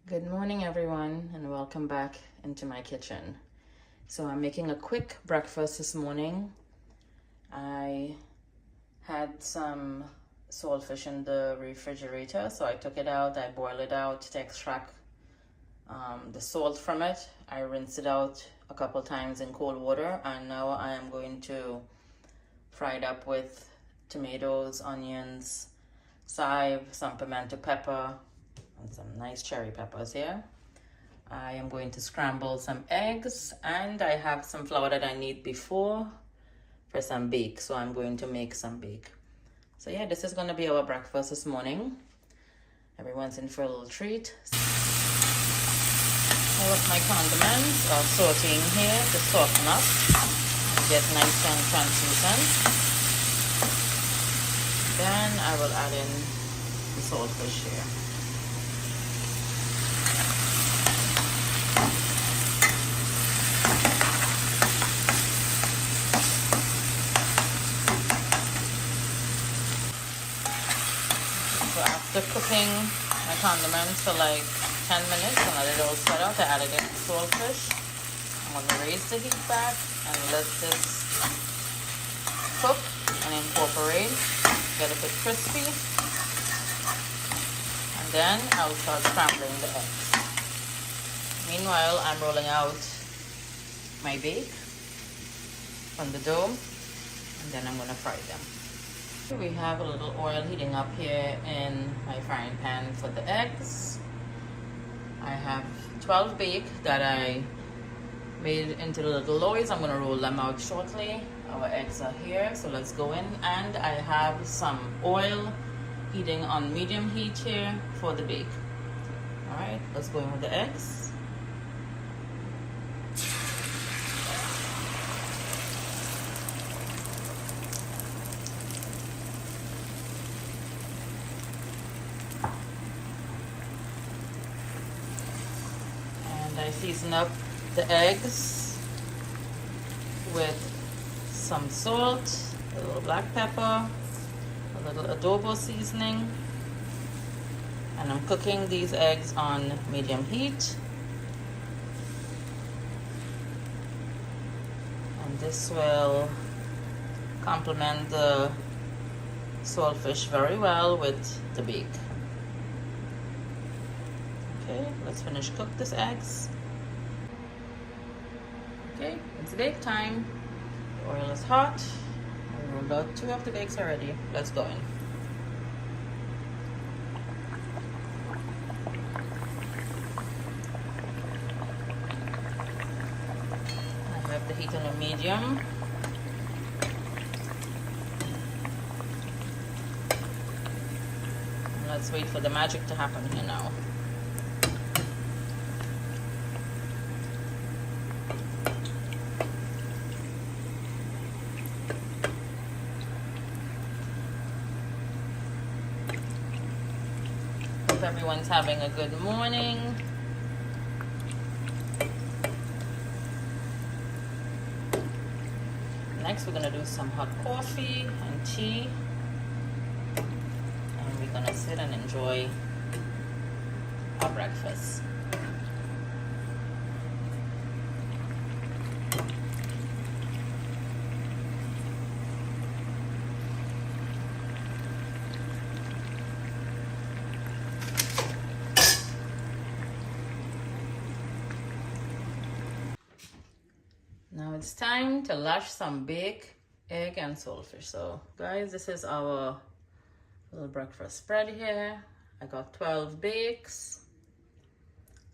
Good morning, everyone, and welcome back into my kitchen. So I'm making a quick breakfast this morning. I had some saltfish in the refrigerator, so I took it out, I boiled it out to extract the salt from it. I rinsed it out a couple times in cold water, and now I am going to fry it up with tomatoes, onions, chive, some pimento pepper, and some nice cherry peppers here. I am going to scramble some eggs, and I have some flour that I need before for some bake, so I'm going to make some bake. So yeah, this is going to be our breakfast this morning. Everyone's in for a little treat. All of my condiments are sauteing here to soften up and get nice and translucent. Then I will add in the saltfish here. So after cooking my condiments for like 10 minutes and let it all set out, I added in the saltfish. I'm going to raise the heat back and let this cook and incorporate, get a bit crispy. And then I'll start scrambling the eggs. Meanwhile, I'm rolling out my bake from the dough, and then I'm going to fry them. We have a little oil heating up here in my frying pan for the eggs. I have 12 bake that I made into little loaves. I'm going to roll them out shortly. Our eggs are here, so let's go in. And I have some oil heating on medium heat here for the bake. All right, let's go in with the eggs. I season up the eggs with some salt, a little black pepper, a little adobo seasoning, and I'm cooking these eggs on medium heat. And this will complement the saltfish very well with the bake. Okay, let's finish cook these eggs. Okay, it's bake time. The oil is hot. I rolled out 2 of the bakes already. Let's go in. I have the heat on a medium. And let's wait for the magic to happen here now. Everyone's having a good morning. Next, we're gonna do some hot coffee and tea, and we're gonna sit and enjoy our breakfast. Now it's time to lash some bake, egg, and saltfish. So guys, this is our little breakfast spread here. I got 12 bakes,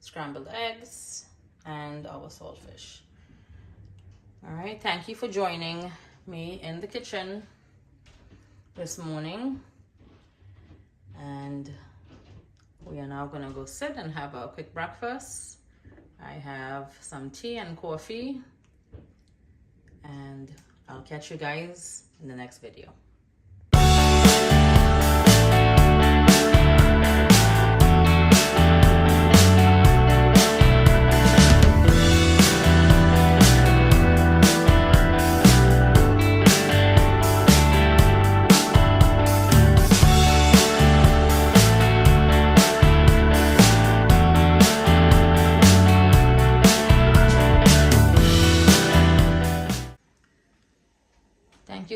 scrambled eggs, and our saltfish. All right, thank you for joining me in the kitchen this morning. And we are now gonna go sit and have a quick breakfast. I have some tea and coffee. And I'll catch you guys in the next video.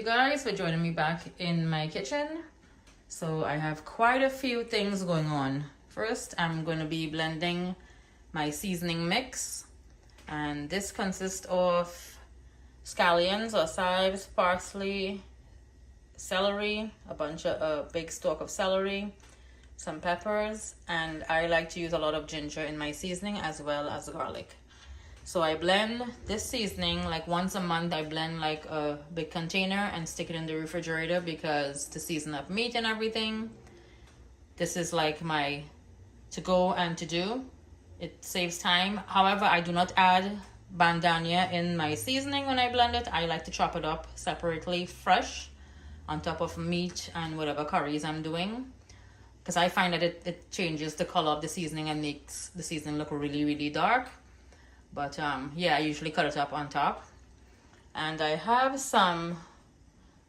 guys for joining me back in my kitchen. So I have quite a few things going on. First, I'm going to be blending my seasoning mix, and this consists of scallions or chives, parsley, celery, a big stalk of celery, some peppers, and I like to use a lot of ginger in my seasoning as well as garlic. So I blend this seasoning like once a month. I blend like a big container and stick it in the refrigerator because to season up meat and everything. This is like my to go and to do. It saves time. However, I do not add bandania in my seasoning when I blend it. I like to chop it up separately, fresh, on top of meat and whatever curries I'm doing, because I find that it changes the color of the seasoning and makes the seasoning look really, really dark. But yeah, I usually cut it up on top. And I have some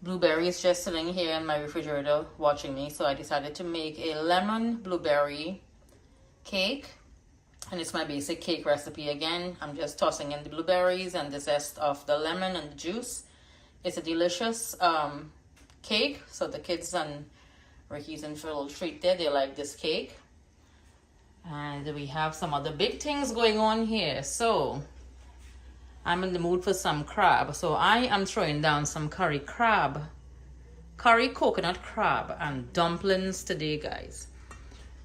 blueberries just sitting here in my refrigerator watching me. So I decided to make a lemon blueberry cake. And it's my basic cake recipe again. I'm just tossing in the blueberries and the zest of the lemon and the juice. It's a delicious cake. So the kids and Ricky's in for a little treat there. They like this cake. And we have some other big things going on here. So I'm in the mood for some crab. So I am throwing down some curry coconut crab and dumplings today, guys.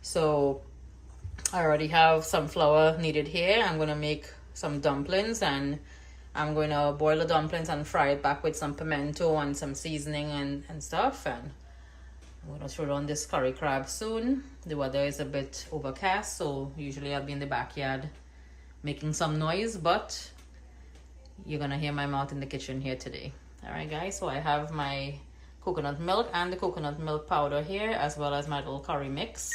So I already have some flour needed here. I'm going to make some dumplings, and I'm going to boil the dumplings and fry it back with some pimento and some seasoning and stuff. And I'm going to throw on this curry crab soon. The weather is a bit overcast, so usually I'll be in the backyard making some noise, but you're going to hear my mouth in the kitchen here today. All right, guys, so I have my coconut milk and the coconut milk powder here, as well as my little curry mix.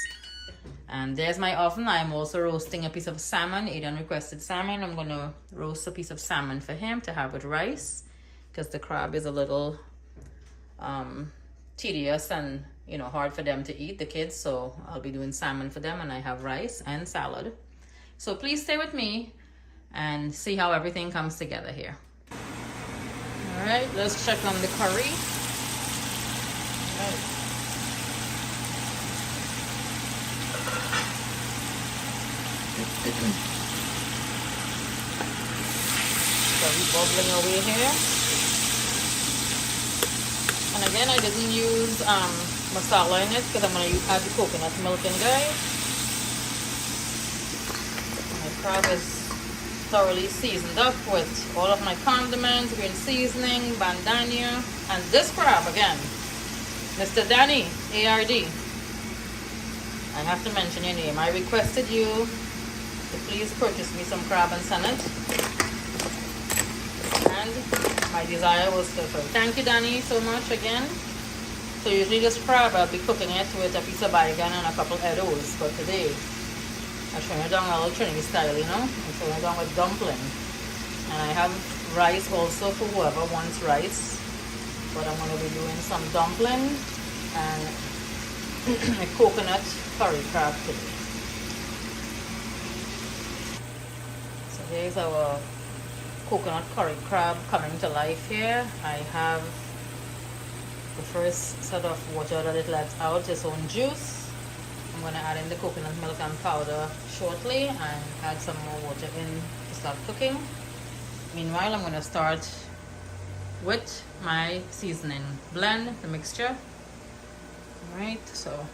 And there's my oven. I'm also roasting a piece of salmon. Aidan requested salmon. I'm going to roast a piece of salmon for him to have with rice, because the crab is a little tedious and hard for them to eat, the kids. So I'll be doing salmon for them, and I have rice and salad. So please stay with me and see how everything comes together here. All right, let's check on the curry. All right. Curry bubbling away here. And again, I didn't use masala in it because I'm going to add the coconut milk in, guys. My crab is thoroughly seasoned up with all of my condiments, green seasoning, bandania, and this crab again, Mr. Danny, ARD. I have to mention your name. I requested you to please purchase me some crab and send it. And my desire was fulfilled. Thank you, Danny, so much again. So usually this crab, I'll be cooking it with a piece of bacon and a couple eddos. But today, I'm throwing it down a little Trinity style, I'm throwing it down with dumpling. And I have rice also for whoever wants rice. But I'm going to be doing some dumpling and a coconut curry crab today. So here's our coconut curry crab coming to life here. I have the first set of water that it lets out its own juice. I'm going to add in the coconut milk and powder shortly and add some more water in to start cooking. Meanwhile, I'm going to start with my seasoning blend, the mixture. Alright, so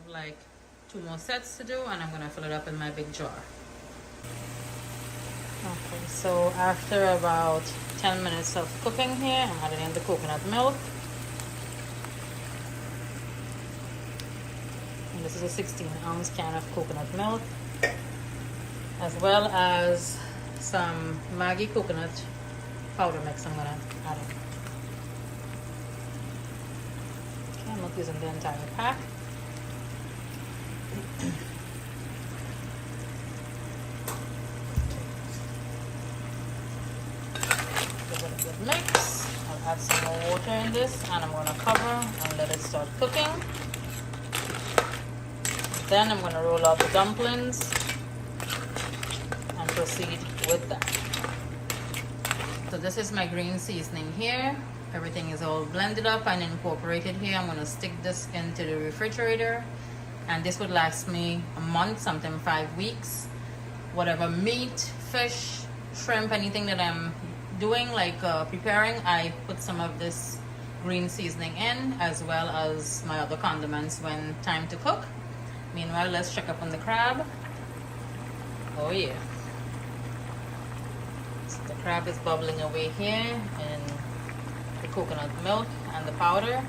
like 2 more sets to do, and I'm gonna fill it up in my big jar. Okay, so after about 10 minutes of cooking here, I'm adding in the coconut milk. And this is a 16-ounce can of coconut milk, as well as some Maggi coconut powder mix I'm gonna add in. Okay, I'm not using the entire pack. Add some more water in this, and I'm going to cover and let it start cooking. Then I'm going to roll out the dumplings and proceed with that. So this is my green seasoning here. Everything is all blended up and incorporated here. I'm going to stick this into the refrigerator, and this would last me a month, sometimes 5 weeks. Whatever meat, fish, shrimp, anything that I'm doing, like preparing, I put some of this green seasoning in, as well as my other condiments when time to cook. Meanwhile, let's check up on the crab. Oh yeah. So the crab is bubbling away here in the coconut milk and the powder.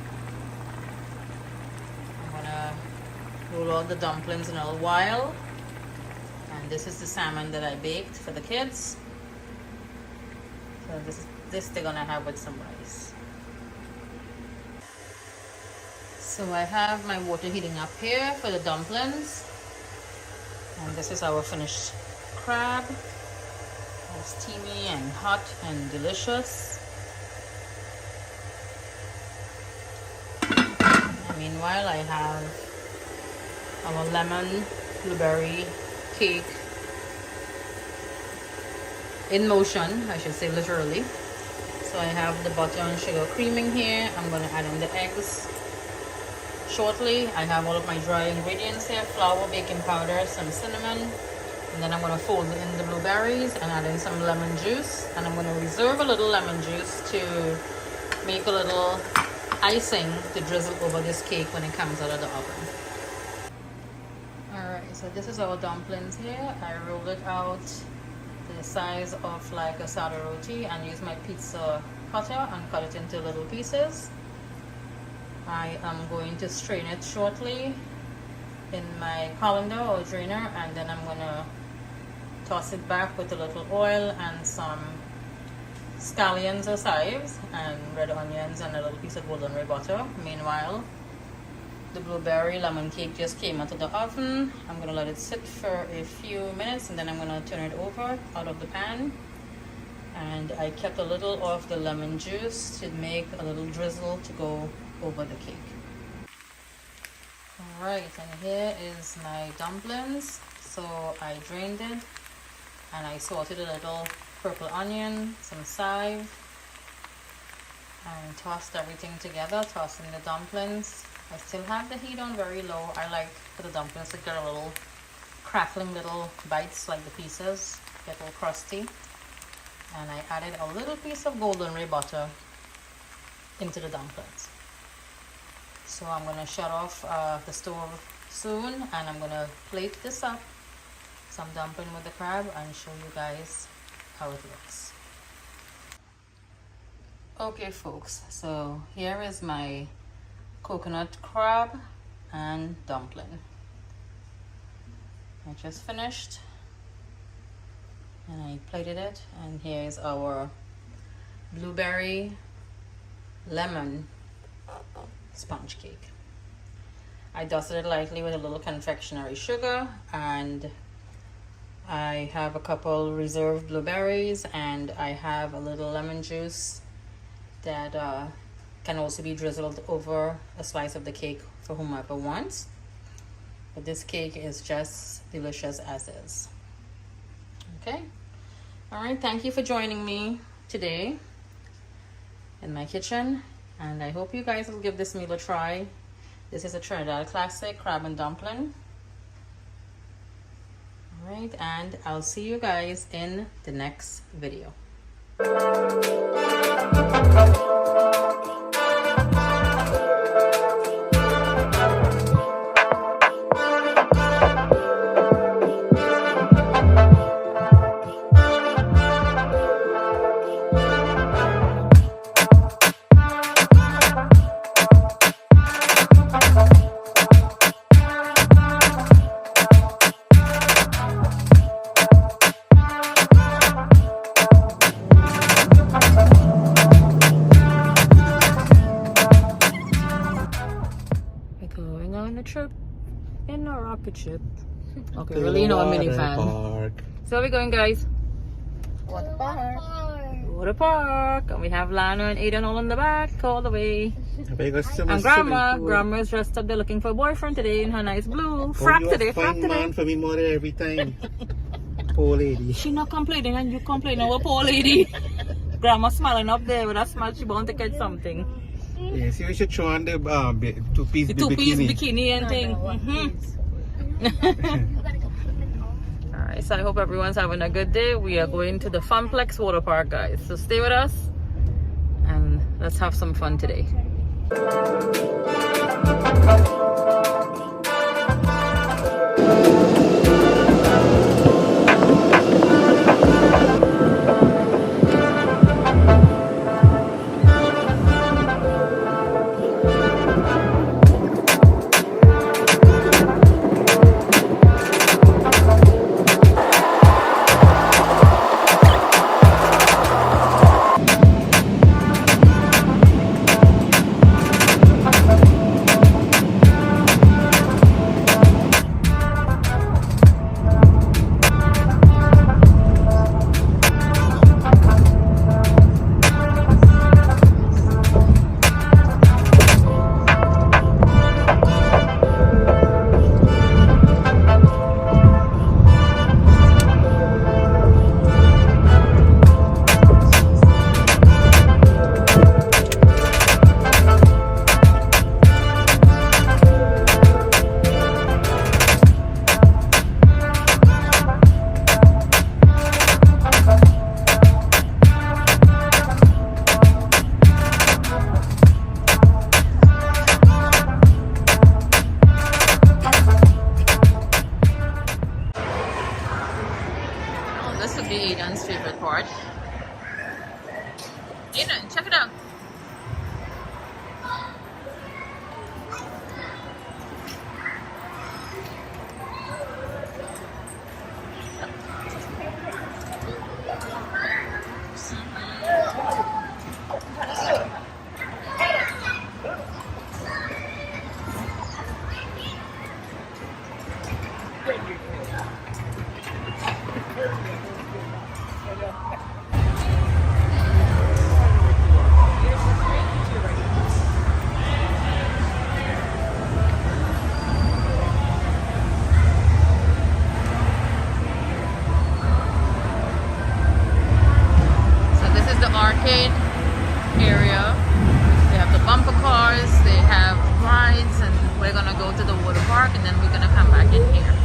I'm gonna roll out the dumplings in a little while. And this is the salmon that I baked for the kids. So this they're gonna have with some rice. So I have my water heating up here for the dumplings. And this is our finished crab. It's steamy and hot and delicious. And meanwhile, I have our lemon blueberry cake in motion, I should say, literally. So I have the butter and sugar creaming here. I'm going to add in the eggs shortly. I have all of my dry ingredients here: flour, baking powder, some cinnamon, and then I'm going to fold in the blueberries and add in some lemon juice. And I'm going to reserve a little lemon juice to make a little icing to drizzle over this cake when it comes out of the oven. Alright, so this is our dumplings here. I rolled it out the size of like a sada roti and use my pizza cutter and cut it into little pieces. I am going to strain it shortly in my colander or drainer, and then I'm going to toss it back with a little oil and some scallions or chives and red onions and a little piece of golden ray butter. Meanwhile, the blueberry lemon cake just came out of the oven. I'm going to let it sit for a few minutes, and then I'm going to turn it over out of the pan. And I kept a little of the lemon juice to make a little drizzle to go over the cake. Alright, and here is my dumplings. So I drained it and I salted a little purple onion, some chive, and tossed everything together, tossing the dumplings. I still have the heat on very low. I like for the dumplings to get a little crackling little bites, like the pieces get a little crusty. And I added a little piece of golden ray butter into the dumplings. So I'm going to shut off the stove soon, and I'm going to plate this up, some dumpling with the crab, and show you guys how it looks. Okay folks, so here is my coconut crab and dumpling. I just finished and I plated it, and here's our blueberry lemon sponge cake. I dusted it lightly with a little confectionery sugar, and I have a couple reserved blueberries, and I have a little lemon juice that can also be drizzled over a slice of the cake for whomever wants. But this cake is just delicious as is. Okay, all right, thank you for joining me today in my kitchen, and I hope you guys will give this meal a try. This is a Trinidad classic, crab and dumpling. All right, and I'll see you guys in the next video. Going on a trip in a rocket ship. Okay, really, you know, a mini fan. So where are we going, guys? Waterpark. Waterpark, and we have Lana and Aiden all in the back, all the way. And Grandma is dressed up. They're looking for a boyfriend today in her nice blue frack today. Frack today. Man for me more every time. Poor lady. She not complaining, and you complaining about poor lady. Grandma smiling up there with a smile. She bound to catch something. Yeah, see, we should show on the two-piece bikini and thing. Alright, so I hope everyone's having a good day. We are going to the Funplex Waterpark, guys. So stay with us and let's have some fun today. This would be Aiden's favorite part. Aiden, check it out. Arcade area. They have the bumper cars, they have rides, and we're gonna go to the water park and then we're gonna come back in here.